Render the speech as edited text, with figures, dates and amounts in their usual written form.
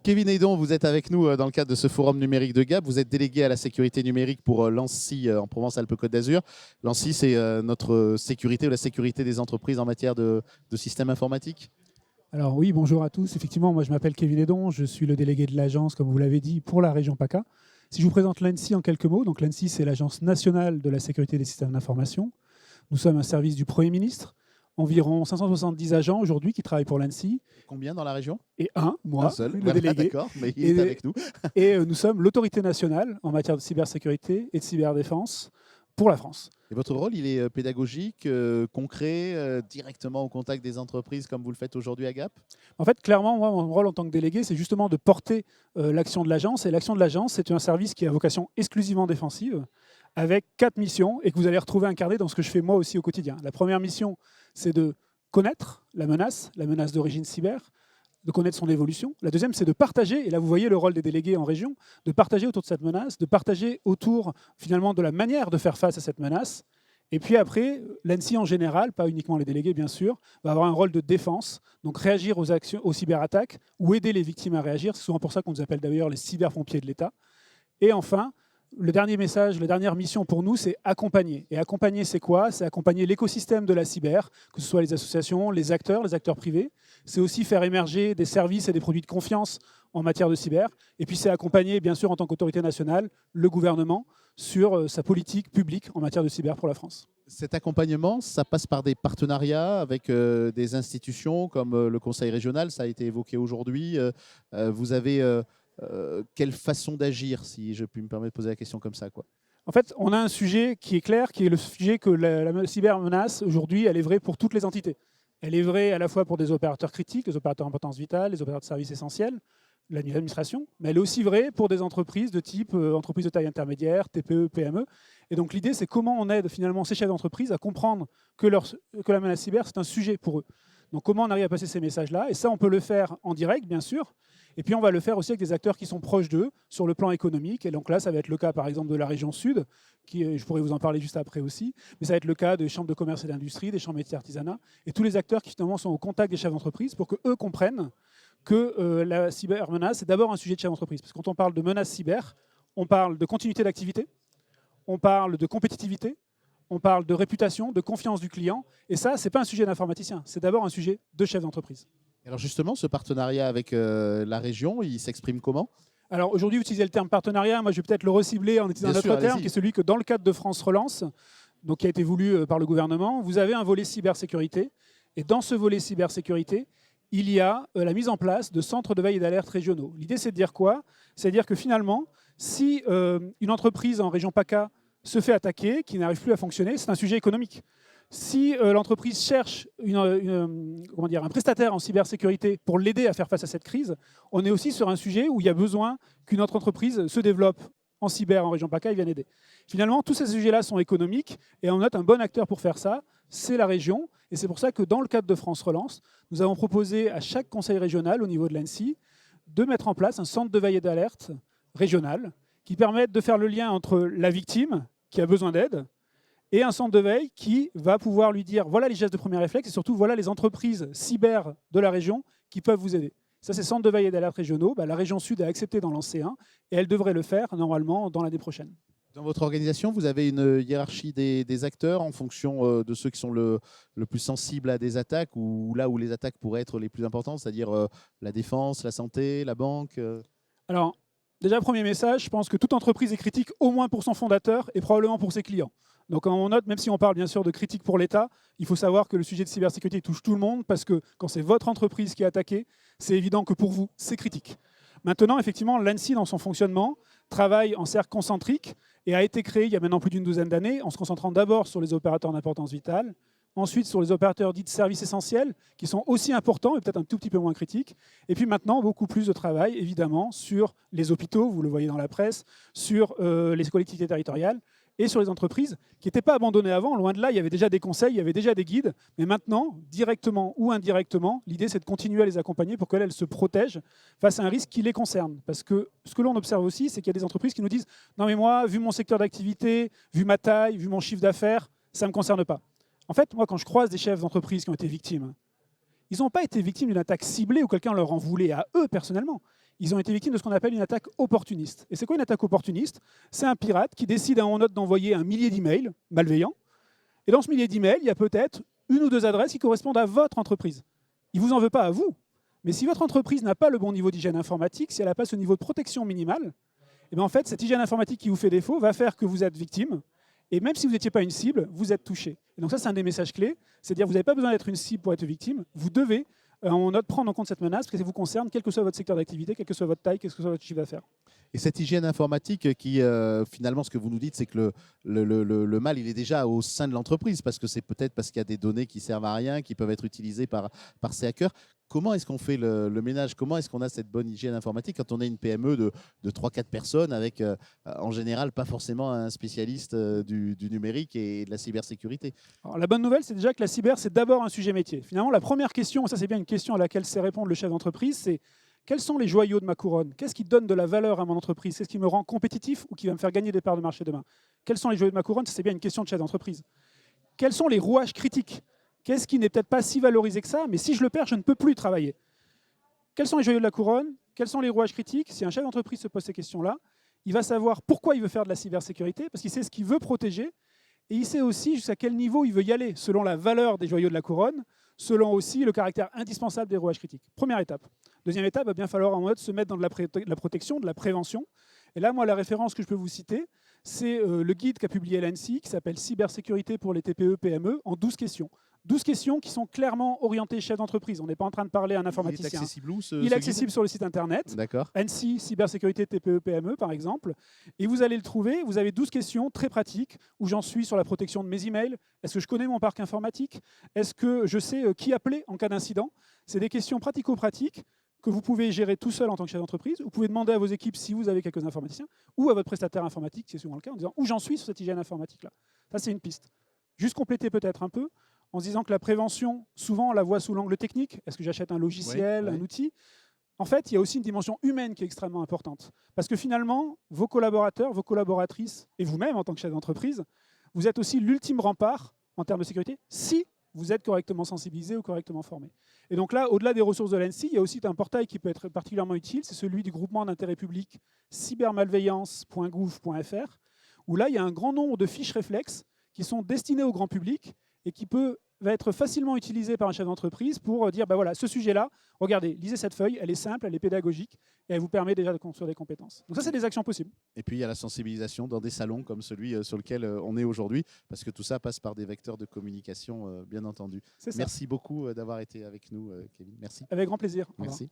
Kevin Aydon, vous êtes avec nous dans le cadre de ce forum numérique de Gap. Vous êtes délégué à la sécurité numérique pour l'ANSSI en Provence-Alpes-Côte d'Azur. L'ANSSI, c'est notre sécurité ou la sécurité des entreprises en matière de systèmes informatiques. Alors oui, bonjour à tous. Effectivement, moi je m'appelle Kevin Aydon, je suis le délégué de l'agence, comme vous l'avez dit, pour la région PACA. Si je vous présente l'ANSSI en quelques mots, donc l'ANSSI c'est l'Agence nationale de la sécurité des systèmes d'information. Nous sommes un service du Premier ministre, environ 570 agents aujourd'hui qui travaillent pour l'ANSSI. Combien dans la région? Et moi, un seul, le voilà, délégué. D'accord, mais il est avec nous. Et nous sommes l'autorité nationale en matière de cybersécurité et de cyberdéfense pour la France. Et votre rôle, il est pédagogique, concret, directement au contact des entreprises comme vous le faites aujourd'hui à Gap? En fait, clairement, moi, mon rôle en tant que délégué, c'est justement de porter l'action de l'agence. Et l'action de l'agence, c'est un service qui a vocation exclusivement défensive, avec 4 missions, et que vous allez retrouver incarnées dans ce que je fais moi aussi au quotidien. La première mission, c'est de connaître la menace d'origine cyber, de connaître son évolution. La deuxième, c'est de partager, et là vous voyez le rôle des délégués en région, de partager autour de cette menace, de partager autour finalement de la manière de faire face à cette menace. Et puis après, l'ANSSI en général, pas uniquement les délégués bien sûr, va avoir un rôle de défense, donc réagir aux cyberattaques ou aider les victimes à réagir. C'est souvent pour ça qu'on nous appelle d'ailleurs les cyberpompiers de l'État. Et enfin, le dernier message, la dernière mission pour nous, c'est accompagner. Et accompagner, c'est quoi? C'est accompagner l'écosystème de la cyber, que ce soit les associations, les acteurs privés. C'est aussi faire émerger des services et des produits de confiance en matière de cyber. Et puis c'est accompagner, bien sûr, en tant qu'autorité nationale, le gouvernement sur sa politique publique en matière de cyber pour la France. Cet accompagnement, ça passe par des partenariats avec des institutions comme le Conseil régional, ça a été évoqué aujourd'hui. Vous avez quelle façon d'agir, si je puis me permettre de poser la question comme ça, quoi? En fait, on a un sujet qui est clair, qui est le sujet que la cybermenace, aujourd'hui, elle est vraie pour toutes les entités. Elle est vraie à la fois pour des opérateurs critiques, les opérateurs d'importance vitale, les opérateurs de services essentiels, l'administration, mais elle est aussi vraie pour des entreprises de type entreprises de taille intermédiaire, TPE, PME. Et donc l'idée, c'est comment on aide finalement ces chefs d'entreprise à comprendre que la menace cyber, c'est un sujet pour eux. Donc comment on arrive à passer ces messages-là? Et ça, on peut le faire en direct, bien sûr. Et puis on va le faire aussi avec des acteurs qui sont proches d'eux sur le plan économique. Et donc là, ça va être le cas par exemple de la région Sud, qui, je pourrais vous en parler juste après aussi, mais ça va être le cas des chambres de commerce et d'industrie, des chambres métiers artisanat, et tous les acteurs qui finalement sont au contact des chefs d'entreprise pour qu'eux comprennent que la cybermenace, c'est d'abord un sujet de chef d'entreprise. Parce que quand on parle de menace cyber, on parle de continuité d'activité, on parle de compétitivité, on parle de réputation, de confiance du client. Et ça, ce n'est pas un sujet d'informaticien, c'est d'abord un sujet de chef d'entreprise. Alors justement, ce partenariat avec la région, il s'exprime comment? Alors aujourd'hui, vous utilisez le terme partenariat. Moi, je vais peut-être le recibler en utilisant un autre terme, qui est celui que dans le cadre de France Relance, donc qui a été voulu par le gouvernement, vous avez un volet cybersécurité. Et dans ce volet cybersécurité, il y a la mise en place de centres de veille et d'alerte régionaux. L'idée, c'est de dire quoi? C'est de dire que finalement, si une entreprise en région PACA se fait attaquer, qui n'arrive plus à fonctionner, c'est un sujet économique. Si l'entreprise cherche un prestataire en cybersécurité pour l'aider à faire face à cette crise, on est aussi sur un sujet où il y a besoin qu'une autre entreprise se développe en cyber en région PACA et vienne aider. Finalement, tous ces sujets-là sont économiques et on note un bon acteur pour faire ça, c'est la région. Et c'est pour ça que dans le cadre de France Relance, nous avons proposé à chaque conseil régional au niveau de l'ANSSI de mettre en place un centre de veille et d'alerte régional qui permette de faire le lien entre la victime qui a besoin d'aide et un centre de veille qui va pouvoir lui dire voilà les gestes de premier réflexe et surtout voilà les entreprises cyber de la région qui peuvent vous aider. Ça, c'est centre de veille et d'alerte régionaux. La région Sud a accepté d'en lancer un et elle devrait le faire normalement dans l'année prochaine. Dans votre organisation, vous avez une hiérarchie des acteurs en fonction de ceux qui sont le plus sensibles à des attaques ou là où les attaques pourraient être les plus importantes, c'est-à-dire la défense, la santé, la banque Alors, déjà, premier message, je pense que toute entreprise est critique au moins pour son fondateur et probablement pour ses clients. Donc quand on note, même si on parle bien sûr de critique pour l'État, il faut savoir que le sujet de cybersécurité touche tout le monde parce que quand c'est votre entreprise qui est attaquée, c'est évident que pour vous, c'est critique. Maintenant, effectivement, l'ANSSI, dans son fonctionnement, travaille en cercle concentrique et a été créé il y a maintenant plus d'une douzaine d'années en se concentrant d'abord sur les opérateurs d'importance vitale, ensuite sur les opérateurs dits de services essentiels, qui sont aussi importants et peut-être un tout petit peu moins critiques. Et puis maintenant, beaucoup plus de travail, évidemment, sur les hôpitaux, vous le voyez dans la presse, sur les collectivités territoriales, et sur les entreprises qui n'étaient pas abandonnées avant. Loin de là, il y avait déjà des conseils, il y avait déjà des guides. Mais maintenant, directement ou indirectement, l'idée, c'est de continuer à les accompagner pour qu'elles se protègent face à un risque qui les concerne. Parce que ce que l'on observe aussi, c'est qu'il y a des entreprises qui nous disent « Non mais moi, vu mon secteur d'activité, vu ma taille, vu mon chiffre d'affaires, ça ne me concerne pas. » En fait, moi, quand je croise des chefs d'entreprise qui ont été victimes, ils n'ont pas été victimes d'une attaque ciblée où quelqu'un leur en voulait à eux personnellement. ils ont été victimes de ce qu'on appelle une attaque opportuniste. Et c'est quoi une attaque opportuniste? C'est un pirate qui décide à un moment donné d'envoyer un millier d'emails malveillants. Et dans ce millier d'emails, il y a peut-être une ou deux adresses qui correspondent à votre entreprise. Il ne vous en veut pas à vous. Mais si votre entreprise n'a pas le bon niveau d'hygiène informatique, si elle n'a pas ce niveau de protection minimale, et bien en fait, cette hygiène informatique qui vous fait défaut va faire que vous êtes victime. Et même si vous n'étiez pas une cible, vous êtes touché. Et donc ça, c'est un des messages clés. C'est-à-dire que vous n'avez pas besoin d'être une cible pour être victime. Vous devez prendre en compte cette menace parce que ça vous concerne, quel que soit votre secteur d'activité, quelle que soit votre taille, quel que soit votre chiffre d'affaires. Et cette hygiène informatique qui, finalement, ce que vous nous dites, c'est que le mal, il est déjà au sein de l'entreprise, parce que c'est peut-être parce qu'il y a des données qui servent à rien, qui peuvent être utilisées par ces hackers. Comment est-ce qu'on fait le ménage? Comment est-ce qu'on a cette bonne hygiène informatique quand on est une PME de 3-4 personnes avec, en général, pas forcément un spécialiste du numérique et de la cybersécurité? Alors, la bonne nouvelle, c'est déjà que la cyber, c'est d'abord un sujet métier. Finalement, la première question, ça c'est bien une question à laquelle sait répondre le chef d'entreprise, c'est quels sont les joyaux de ma couronne? Qu'est-ce qui donne de la valeur à mon entreprise? Qu'est-ce qui me rend compétitif ou qui va me faire gagner des parts de marché demain? Quels sont les joyaux de ma couronne? C'est bien une question de chef d'entreprise. Quels sont les rouages critiques? Qu'est-ce qui n'est peut-être pas si valorisé que ça, mais si je le perds, je ne peux plus travailler? Quels sont les joyaux de la couronne? Quels sont les rouages critiques? Si un chef d'entreprise se pose ces questions-là, il va savoir pourquoi il veut faire de la cybersécurité, parce qu'il sait ce qu'il veut protéger, et il sait aussi jusqu'à quel niveau il veut y aller, selon la valeur des joyaux de la couronne, selon aussi le caractère indispensable des rouages critiques. Première étape. Deuxième étape, il va bien falloir en mode se mettre dans de la protection, de la prévention. Et là, moi, la référence que je peux vous citer, c'est le guide qu'a publié l'ANSSI, qui s'appelle Cybersécurité pour les TPE-PME, en 12 questions. 12 questions qui sont clairement orientées chef d'entreprise. On n'est pas en train de parler à un informaticien. Il est accessible où, Il est accessible sur le site internet. D'accord. ANSSI, cybersécurité TPE-PME, par exemple. Et vous allez le trouver. Vous avez 12 questions très pratiques où j'en suis sur la protection de mes emails. Est-ce que je connais mon parc informatique? Est-ce que je sais qui appeler en cas d'incident? C'est des questions pratico-pratiques que vous pouvez gérer tout seul en tant que chef d'entreprise. Vous pouvez demander à vos équipes si vous avez quelques informaticiens ou à votre prestataire informatique, c'est souvent le cas, en disant où j'en suis sur cette hygiène informatique-là. Ça, c'est une piste. Juste compléter peut-être un peu en se disant que la prévention, souvent, on la voit sous l'angle technique. Est-ce que j'achète un logiciel, un outil? En fait, il y a aussi une dimension humaine qui est extrêmement importante. Parce que finalement, vos collaborateurs, vos collaboratrices, et vous-même en tant que chef d'entreprise, vous êtes aussi l'ultime rempart en termes de sécurité si vous êtes correctement sensibilisé ou correctement formé. Et donc là, au-delà des ressources de l'ANSSI, il y a aussi un portail qui peut être particulièrement utile, c'est celui du groupement d'intérêt public cybermalveillance.gouv.fr, où là, il y a un grand nombre de fiches réflexes qui sont destinées au grand public et qui va être facilement utilisé par un chef d'entreprise pour dire, bah voilà, ce sujet-là, regardez, lisez cette feuille, elle est simple, elle est pédagogique, et elle vous permet déjà de construire des compétences. Donc ça, c'est des actions possibles. Et puis, il y a la sensibilisation dans des salons comme celui sur lequel on est aujourd'hui, parce que tout ça passe par des vecteurs de communication, bien entendu. Merci beaucoup d'avoir été avec nous, Kevin. Merci. Avec grand plaisir. Merci.